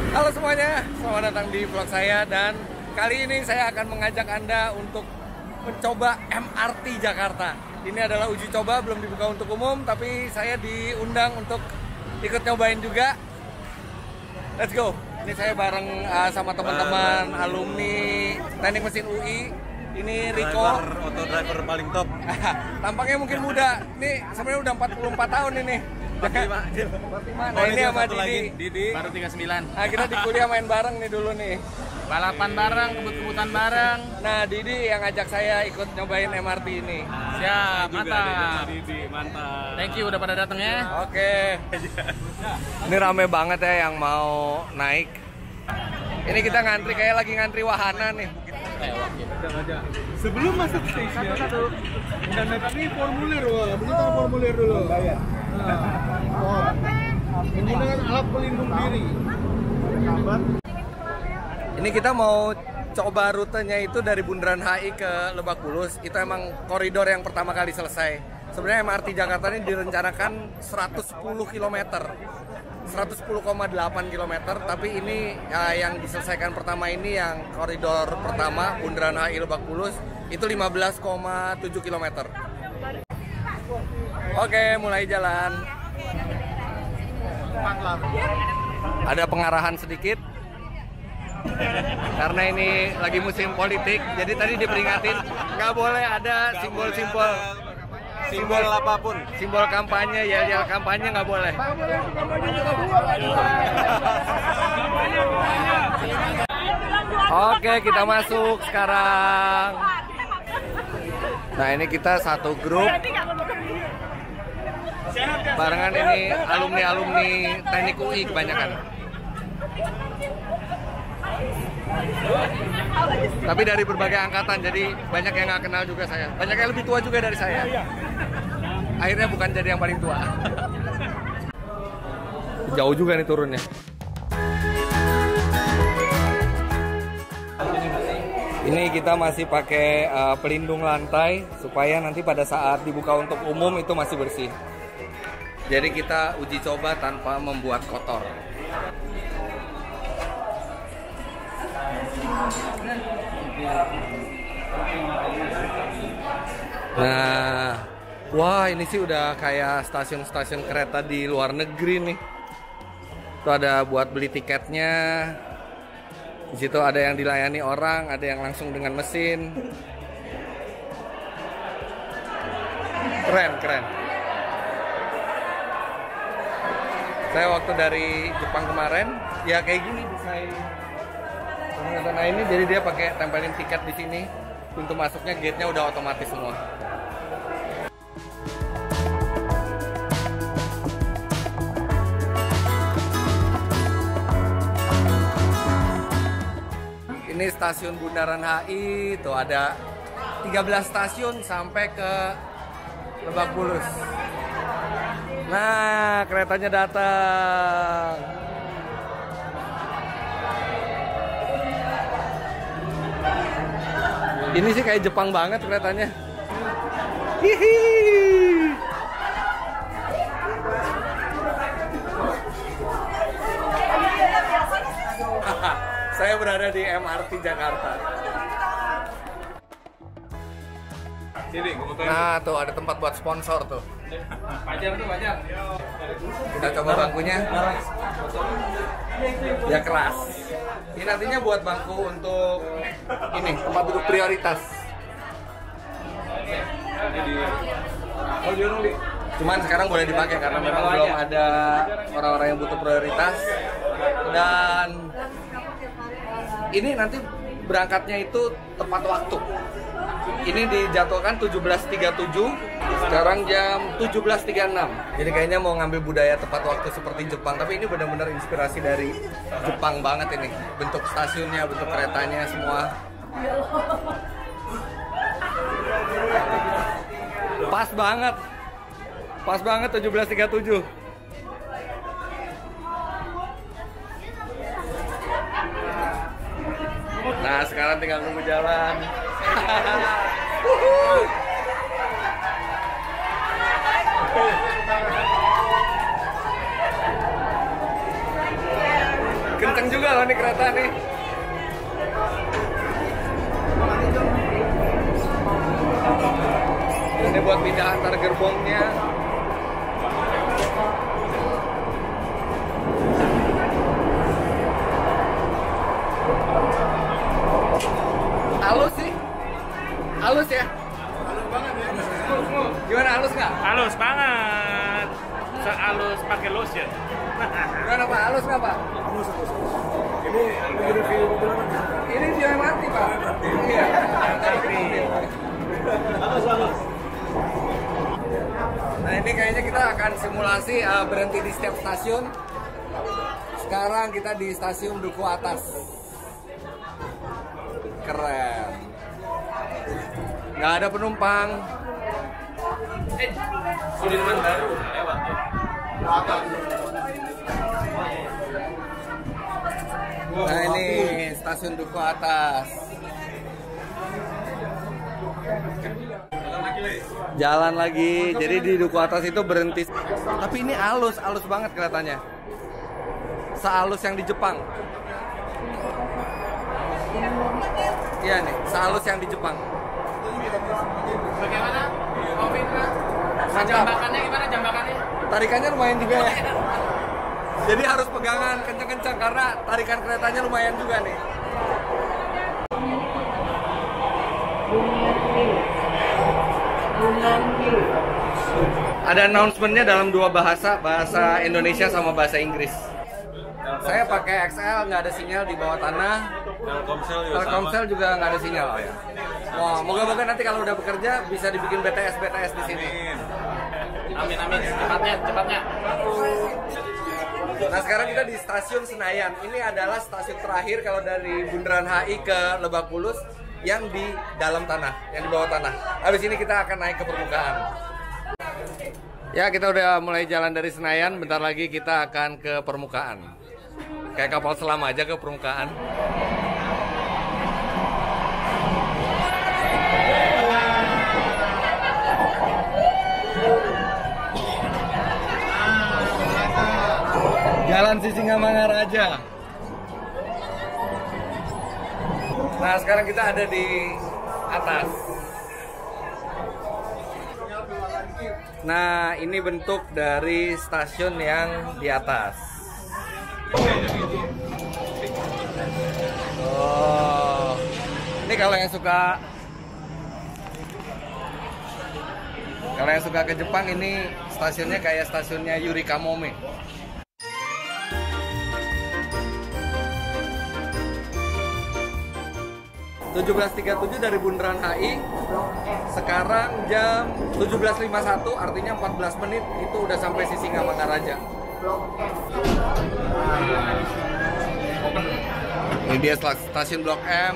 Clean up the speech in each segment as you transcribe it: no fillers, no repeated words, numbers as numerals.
Halo semuanya, selamat datang di vlog saya. Dan kali ini saya akan mengajak Anda untuk mencoba MRT Jakarta. Ini adalah uji coba, belum dibuka untuk umum, tapi saya diundang untuk ikut nyobain juga. Let's go. Ini saya bareng sama teman-teman alumni Teknik Mesin UI. Ini Rico, auto driver paling top. tampaknya mungkin muda. Ini sebenarnya udah 44 tahun ini. 45. Nah, ini sama Didi. Baru 39. Nah, kita di kuliah main bareng nih dulu nih. Balapan bareng, kebut-kebutan bareng. Nah, Didi yang ngajak saya ikut nyobain MRT ini. Siap, mantap. Didi, mantap. Thank you udah pada datang ya. Oke. Ini rame banget ya yang mau naik. Ini kita ngantri, kayak lagi ngantri wahana nih. Sebelum masuk station, dan ini formulir, wah, begitu formulir dulu. Menggunakan alat pelindung diri. Ini kita mau coba rutenya itu dari Bundaran HI ke Lebak Bulus. Itu emang koridor yang pertama kali selesai. Sebenarnya MRT Jakarta ini direncanakan 110 km. 110,8 km, tapi ini yang diselesaikan pertama ini yang koridor pertama Bundaran HI Lebak Bulus itu 15,7 km. Oke, mulai jalan. Ada pengarahan sedikit karena ini lagi musim politik, jadi tadi diperingatin nggak boleh ada simbol apapun, simbol kampanye, yel kampanye nggak boleh. Oke, kita masuk sekarang. Nah, ini kita satu grup barengan, ini alumni Teknik UI kebanyakan. Tapi dari berbagai angkatan, jadi banyak yang nggak kenal juga saya. Banyak yang lebih tua juga dari saya. Akhirnya bukan jadi yang paling tua. Jauh juga nih turunnya. Ini kita masih pakai pelindung lantai supaya nanti pada saat dibuka untuk umum itu masih bersih. Jadi kita uji coba tanpa membuat kotor. Nah, wah, ini sih udah kayak stasiun-stasiun kereta di luar negeri nih. Tuh ada buat beli tiketnya. Di situ ada yang dilayani orang, ada yang langsung dengan mesin. Keren. Saya waktu dari Jepang kemarin, ya kayak gini desain. Nah, ini jadi dia pakai tempelin tiket di sini. Pintu masuknya, gate-nya udah otomatis semua. Ini stasiun Bundaran HI, tuh ada 13 stasiun sampai ke Lebak Bulus. Nah, keretanya datang. Ini sih kayak Jepang banget keretanya. Hihi. Saya berada di MRT Jakarta. Nah, tuh ada tempat buat sponsor tuh. Wajar. Kita coba bangkunya. Ya keras. Ini nantinya buat bangku untuk ini tempat duduk prioritas. Cuman sekarang boleh dipakai karena memang belum ada orang-orang yang butuh prioritas. Dan ini nanti berangkatnya itu tepat waktu. Ini dijadwalkan 17.37, sekarang jam 17.36. Jadi kayaknya mau ngambil budaya tepat waktu seperti Jepang. Tapi ini benar-benar inspirasi dari Jepang banget ini. Bentuk stasiunnya, bentuk keretanya, semua. Pas banget. Pas banget 17.37. Nah, sekarang tinggal nunggu jalan. Kenceng juga loh nih kereta nih. Ini buat pindah antar gerbongnya. Halus sih. Halus ya? Halus banget ya. Gimana, halus nggak? Halus banget. Sehalus pakai lotion. Gimana Pak? Halus nggak Pak? Halus. Ini lagi review mobil apa nih? Ini dia mati Pak. Iya. Halus. Nah ini kayaknya kita akan simulasi berhenti di setiap stasiun. Sekarang kita di stasiun Duku Atas. Keren. Nggak ada penumpang. Sudirman baru lewat ya. Nah ini stasiun Duku Atas. Jalan lagi. Jadi di Duku Atas itu berhenti. Tapi ini halus banget kelihatannya. Sehalus yang di Jepang. Iya nih, sehalus yang di Jepang. Bagaimana? Om Fitra? Mantap. Jambakannya gimana jambakannya? Tarikannya lumayan juga ya. Jadi harus pegangan kenceng-kenceng karena tarikan keretanya lumayan juga nih. Ada announcement-nya dalam dua bahasa, bahasa Indonesia sama bahasa Inggris. Saya pakai XL, nggak ada sinyal di bawah tanah. Telkomsel juga nggak ada sinyal. Oh, ya. Wah, moga-moga nanti kalau udah bekerja bisa dibikin BTS di sini. Amin. Cepatnya. Nah sekarang kita di stasiun Senayan. Ini adalah stasiun terakhir kalau dari Bundaran HI ke Lebak Bulus yang di dalam tanah, yang di bawah tanah. Habis ini kita akan naik ke permukaan. Ya kita udah mulai jalan dari Senayan. Bentar lagi kita akan ke permukaan. Kayak kapal selam aja ke permukaan. Jalan Sisingamangaraja. Nah sekarang kita ada di atas. Nah ini bentuk dari stasiun yang di atas. Oh, ini kalau yang suka ke Jepang, ini stasiunnya kayak stasiunnya Yuri Kamome. (17.37) dari Bundaran HI. Sekarang jam 17.51, artinya 14 menit itu udah sampai Sisingamangaraja. Ini dia stasiun Blok M.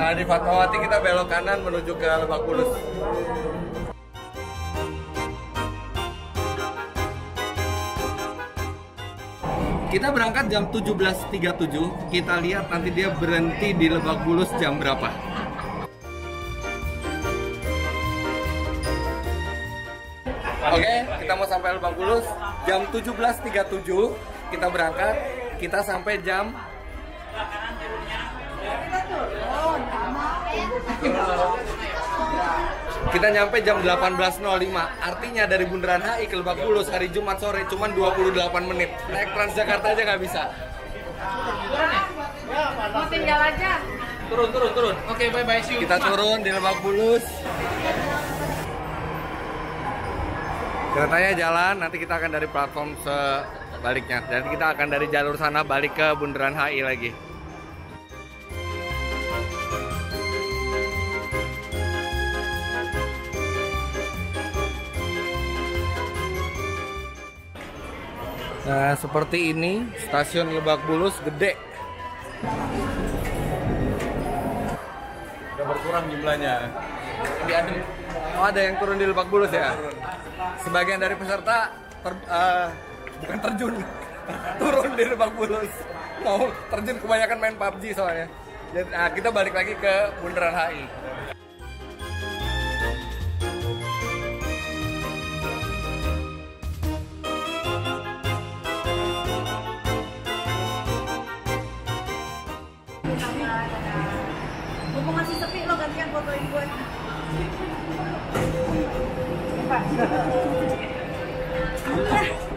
Nah, di Fatmawati kita belok kanan menuju ke Lebak Bulus. Kita berangkat jam 17.37. Kita lihat nanti dia berhenti di Lebak Bulus jam berapa. Oke, kita mau sampai Lebak Bulus jam 17.37. Kita berangkat, kita sampai jam kita nyampe jam 18.05. Artinya dari Bundaran HI ke Lebak Bulus hari Jumat sore cuma 28 menit. Naik Transjakarta aja nggak bisa. Mau tinggal aja. Turun. Oke, bye-bye, see you. Kita turun di Lebak Bulus. Keretanya jalan, nanti kita akan dari platform baliknya. Dan kita akan dari jalur sana balik ke Bundaran HI lagi. Nah, seperti ini stasiun Lebak Bulus gede. Udah berkurang jumlahnya. Oh, ada yang turun di Lebak Bulus ya? Sebagian dari peserta bukan terjun, turun di Lebak Bulus. Mau terjun kebanyakan main PUBG soalnya. Jadi, kita balik lagi ke Bundaran HI. Mumpung masih sepi lo gantian fotoin gue.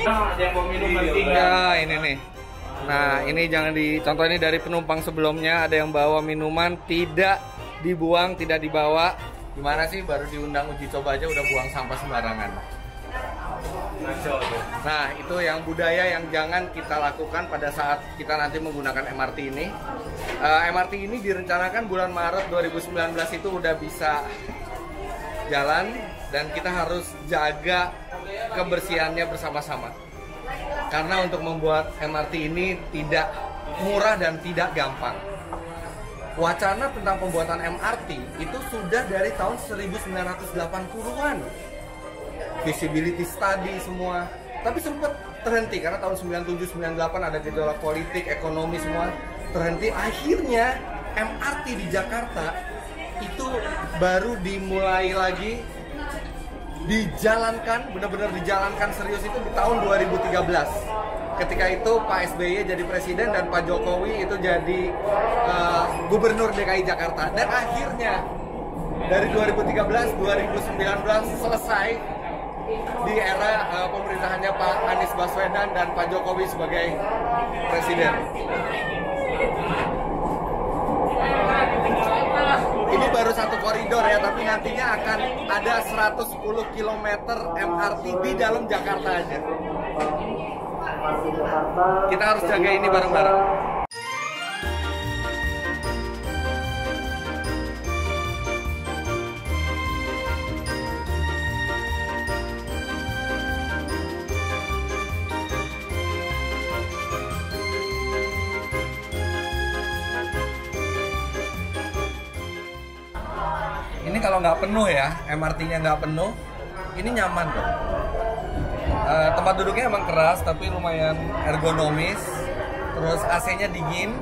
Ada yang mau minum nanti nggak? Ya, ini nih. Nah, ini jangan dicontoh, ini dari penumpang sebelumnya ada yang bawa minuman tidak dibuang, tidak dibawa. Gimana sih, baru diundang uji coba aja udah buang sampah sembarangan. Nah, itu yang budaya yang jangan kita lakukan pada saat kita nanti menggunakan MRT ini. MRT ini direncanakan bulan Maret 2019 itu udah bisa jalan, dan kita harus jaga kebersihannya bersama-sama. Karena untuk membuat MRT ini tidak murah dan tidak gampang. Wacana tentang pembuatan MRT itu sudah dari tahun 1980-an. Visibility study semua. Tapi sempat terhenti karena tahun 97-98 ada gejolak politik, ekonomi semua terhenti. Akhirnya MRT di Jakarta itu baru dimulai lagi dijalankan, benar-benar dijalankan serius itu di tahun 2013. Ketika itu Pak SBY jadi presiden dan Pak Jokowi itu jadi gubernur DKI Jakarta. Dan akhirnya dari 2013-2019 selesai di era pemerintahannya Pak Anies Baswedan dan Pak Jokowi sebagai presiden. Ini baru satu koridor ya, tapi nantinya akan ada 110 km MRT di dalam Jakarta aja. Kita harus jaga ini bareng-bareng. Ini kalau nggak penuh ya, MRT-nya nggak penuh, ini nyaman kok. Tempat duduknya emang keras, tapi lumayan ergonomis. Terus AC-nya dingin,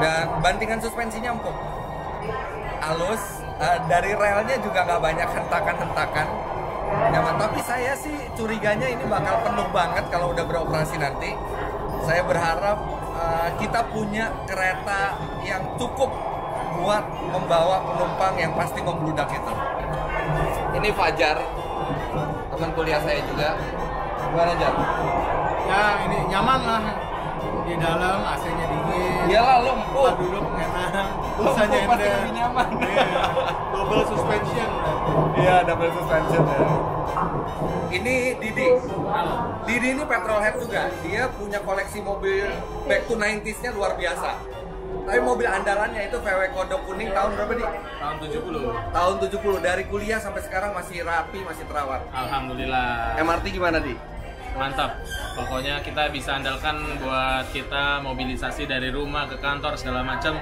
dan bantingan suspensinya empuk, halus. Dari relnya juga nggak banyak hentakan-hentakan, nyaman. Tapi saya sih curiganya ini bakal penuh banget kalau udah beroperasi nanti. Saya berharap kita punya kereta yang cukup buat membawa penumpang yang pasti membludak itu. Ini Fajar, teman kuliah saya juga. Gimana, Jar? Ya ini nyaman lah. Di dalam AC-nya dingin. Iyalah, lo empuk. Tempat duduk enak. Lo Usahanya empuk pasti lebih nyaman. Iya. Double suspension. Iya, double suspension ya. Ini Didi. Didi ini petrolhead juga. Dia punya koleksi mobil back to 90s-nya luar biasa. Tapi mobil andalannya itu VW Kodok kuning tahun berapa, Di? Tahun 70. Tahun 70. Dari kuliah sampai sekarang masih rapi, masih terawat. Alhamdulillah. MRT gimana, Di? Mantap. Pokoknya kita bisa andalkan buat kita mobilisasi dari rumah ke kantor segala macam.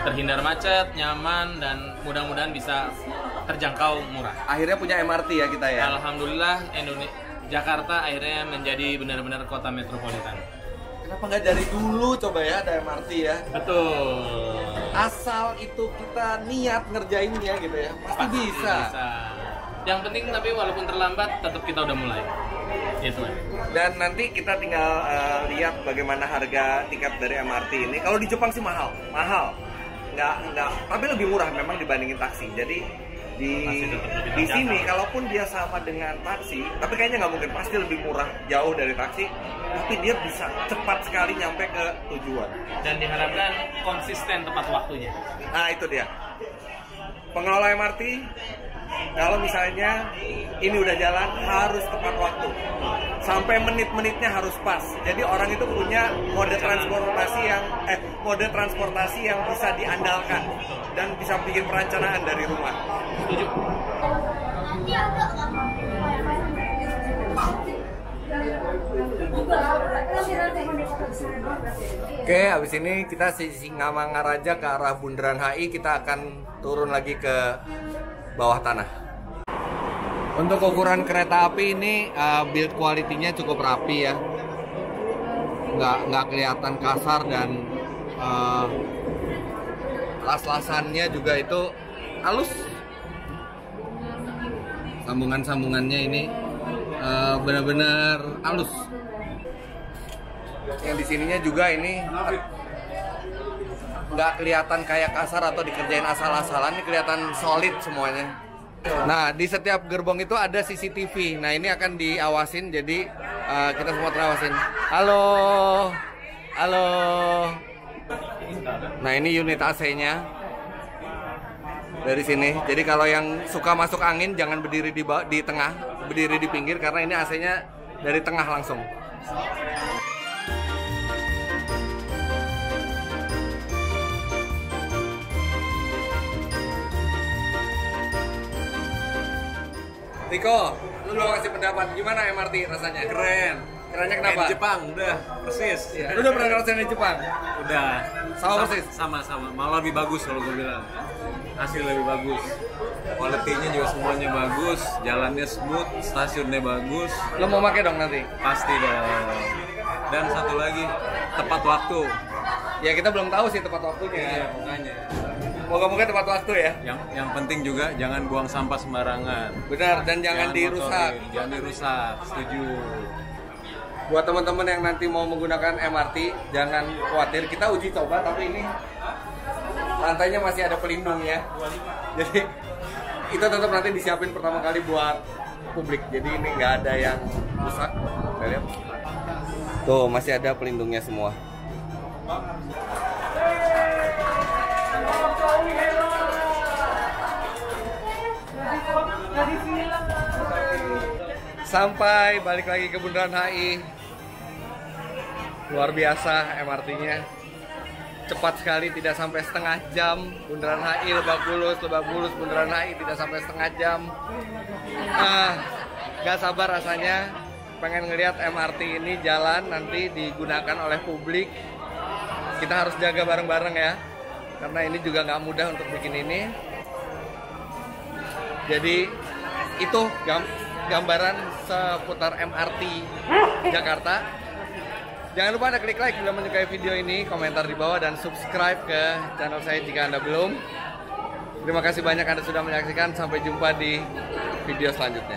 Terhindar macet, nyaman, dan mudah-mudahan bisa terjangkau murah. Akhirnya punya MRT ya kita ya? Alhamdulillah Jakarta akhirnya menjadi benar-benar kota metropolitan. Kenapa nggak dari dulu coba ya ada MRT ya? Betul. Asal itu kita niat ngerjainnya gitu ya, pasti bisa. Yang penting tapi walaupun terlambat tetap kita udah mulai. Itu aja. Dan nanti kita tinggal lihat bagaimana harga tiket dari MRT ini. Kalau di Jepang sih mahal. Nggak, tapi lebih murah memang dibandingin taksi. Jadi di sini kalaupun dia sama dengan taksi, tapi kayaknya nggak mungkin, pasti lebih murah jauh dari taksi, tapi dia bisa cepat sekali nyampe ke tujuan. Dan diharapkan konsisten tepat waktunya. Nah itu dia, pengelola MRT kalau misalnya ini udah jalan harus tepat waktu. Sampai menit-menitnya harus pas. Jadi orang itu punya mode transportasi yang bisa diandalkan dan bisa bikin perencanaan dari rumah. Setuju. Oke, habis ini kita Singamangaraja ke arah Bundaran HI, kita akan turun lagi ke bawah tanah. Untuk ukuran kereta api ini build quality-nya cukup rapi ya, nggak kelihatan kasar dan las-lasannya juga itu halus. Sambungan-sambungannya ini benar-benar halus. Yang di sininya juga ini nggak kelihatan kayak kasar atau dikerjain asal-asalan, ini kelihatan solid semuanya. Nah, di setiap gerbong itu ada CCTV. Nah, ini akan diawasin, jadi kita semua terawasin. Halo, halo. Nah, ini unit AC-nya dari sini. Jadi kalau yang suka masuk angin jangan berdiri di tengah, berdiri di pinggir karena ini AC-nya dari tengah langsung. Riko, lu udah kasih pendapat gimana MRT rasanya? Keren. Kerennya kenapa? Kayak di Jepang, udah persis. Iya. Lu udah pernah ngerasain di Jepang? Udah. Sama persis? Sama. Malah lebih bagus kalau gue bilang. Hasil lebih bagus. Quality-nya juga semuanya bagus, jalannya smooth, stasiunnya bagus. Lu mau pakai dong nanti? Pasti dong. Dan satu lagi, tepat waktu. Ya kita belum tahu sih tepat waktunya. Iya, makanya. Moga-moga tepat waktu ya. Yang penting juga jangan buang sampah sembarangan. Benar, dan jangan dirusak. kotorin, jangan dirusak, setuju. Buat teman-teman yang nanti mau menggunakan MRT, jangan khawatir. Kita uji coba, tapi ini lantainya masih ada pelindungnya. Jadi itu tetap nanti disiapin pertama kali buat publik. Jadi ini nggak ada yang rusak. Lihat. Tuh masih ada pelindungnya semua. Sampai balik lagi ke Bundaran HI. Luar biasa MRT-nya. Cepat sekali, tidak sampai setengah jam. Bundaran HI Lebak Bulus, Bundaran HI tidak sampai setengah jam. Gak sabar rasanya pengen ngelihat MRT ini jalan nanti digunakan oleh publik. Kita harus jaga bareng-bareng ya, karena ini juga nggak mudah untuk bikin ini. Jadi itu gambaran seputar MRT Jakarta. Jangan lupa Anda klik like bila menyukai video ini, komentar di bawah, dan subscribe ke channel saya jika Anda belum. Terima kasih banyak Anda sudah menyaksikan. Sampai jumpa di video selanjutnya.